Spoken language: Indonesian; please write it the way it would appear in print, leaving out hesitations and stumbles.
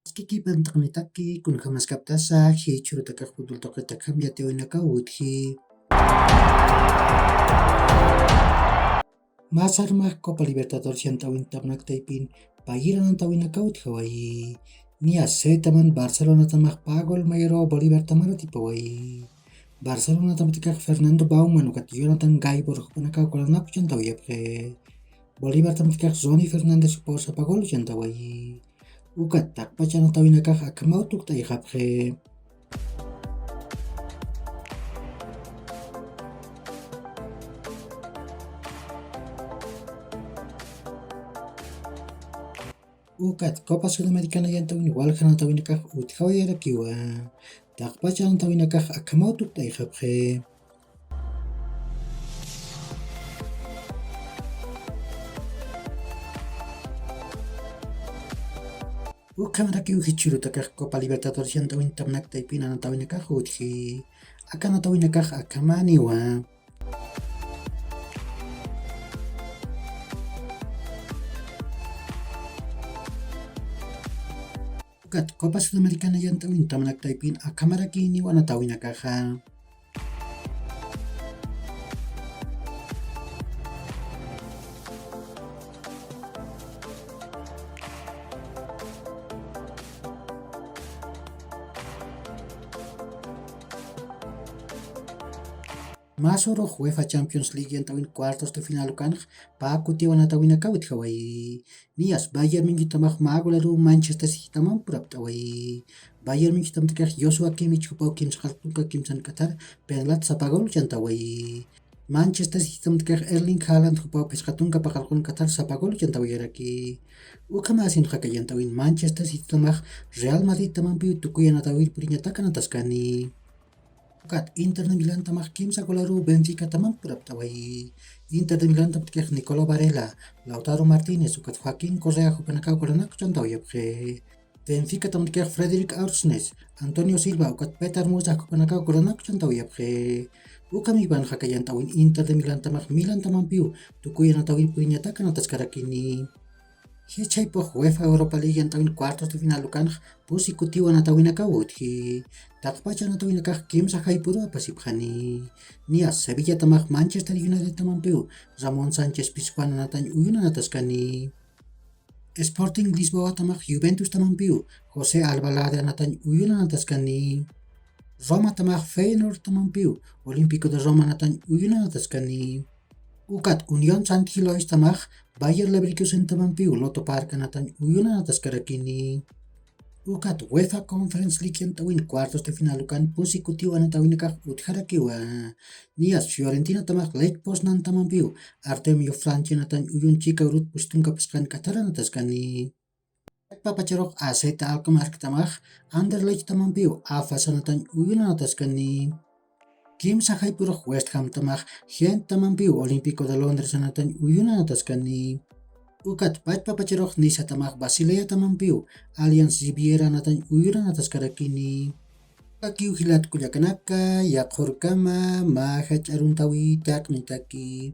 Kiki bentak mitaki kun kamas kaptasa hi churu takak pudul toke takam yate oinaka udhi. Masar mah Copa Libertadores yang tawin tamnak taipin pagiran tawin na kaut hawai. Nia se taman Barcelona tamah pagol mayro Bolívar tamara tipawai. Barcelona tamatikak Fernando Bauman ukat Jonathan Gaibor panakaw kolanak jantaw yapre. Bolívar tamatikak Zoni Fernandez por sa pagol jantawai. Ukat takpachan tawin nakak akamautuk taikapre. Ukat Copa Sudamericana yang tawin walkan tawin nakak utkawai rakiwa. Takpachan tawin nakak akamautuk taikapre. Ukamaraki uhichuru takak Copa Libertadores yang tawin tamnak taipin ana tawin nakak udhi. Akan tawin nakak akamaniwa. Ukat Copa Sudamericana yang tawin tamnak taipin akamaraki ni wana tawin nakaka. Masuro UEFA Champions League yang tawin cuartos de final kan pakuti wana tawin nakawit hawai. Nias Bayern Munich tamah magularu Manchester City tamam purap tawai. Bayern Munich tam tikak Joshua Kimmich kupau Kim Sakaltunka Kim San Qatar penlat sapagol jantawai. Manchester City tam tikak Erling Haaland kupau Peskatunka pakalkun Qatar sapagol jantawai raki. Ukamasin haka jantawin Manchester City tamah Real Madrid tamam piu tukuyan atawir purinyatakan atas kani. Ukat Inter de Milan tamah Kim Sakolaru Benfica tamam purap tawai. Inter de Milan tam tikak Nicolo Varela, Lautaro Martinez, ukat Joaquin Correa hupanakaw kolanak jantaw yapre. Benfica tam tikak Frederick Aursnes, Antonio Silva, ukat Petar Musa hupanakaw kolanak jantaw yapre. Ukami ban hakayan tawin Inter de Milan tamah Milan tamam piu tukuyan atawir purinyatakan atas karakini. Hichay po UEFA Europa League yang tawin cuartos de final lukan pusi kutiwan na tawin nakawut hi. Takpacha na tawin nakak Kim Sakay puro pasipkhani. Nias Sevilla tamah Manchester United tamang piu Ramon Sanchez Pizjuan na tany uyun na taskani. Sporting Lisboa tamah Juventus tamang piu Jose Albalade na tany uyun na taskani. Roma tamah Feyenoord tamang piu Olympico de Roma na tany uyun na taskani. Ukat Union Saint Gilois tamah Bayer Leverkusen tamang piu Loto Park na tany uyun na taskarakini. Ukat UEFA Conference League yang tawin cuartos de final ukan pusi kutiwan na tawin nakak utharakiwa. Nias Fiorentina tamah Lake Poznan tamang piu Artemio Franchi na tany uyun chika urut pustun kapaskan Qatar na taskani. Papacerok AZ Alkmaar tamah Anderlecht tamang piu Afasa na tany uyun na taskani. Kim Sakay puro West Ham tamah Gent tamang piu Olympico de Londres na tany uyun na taskani. Ukat papacerok Nisa tamah Basilea tamang piu Allianz Riviera na tany uyun na taskarakini. Kakiu hilat kulyakanaka yak horkama mahach aruntawi tak nitaki.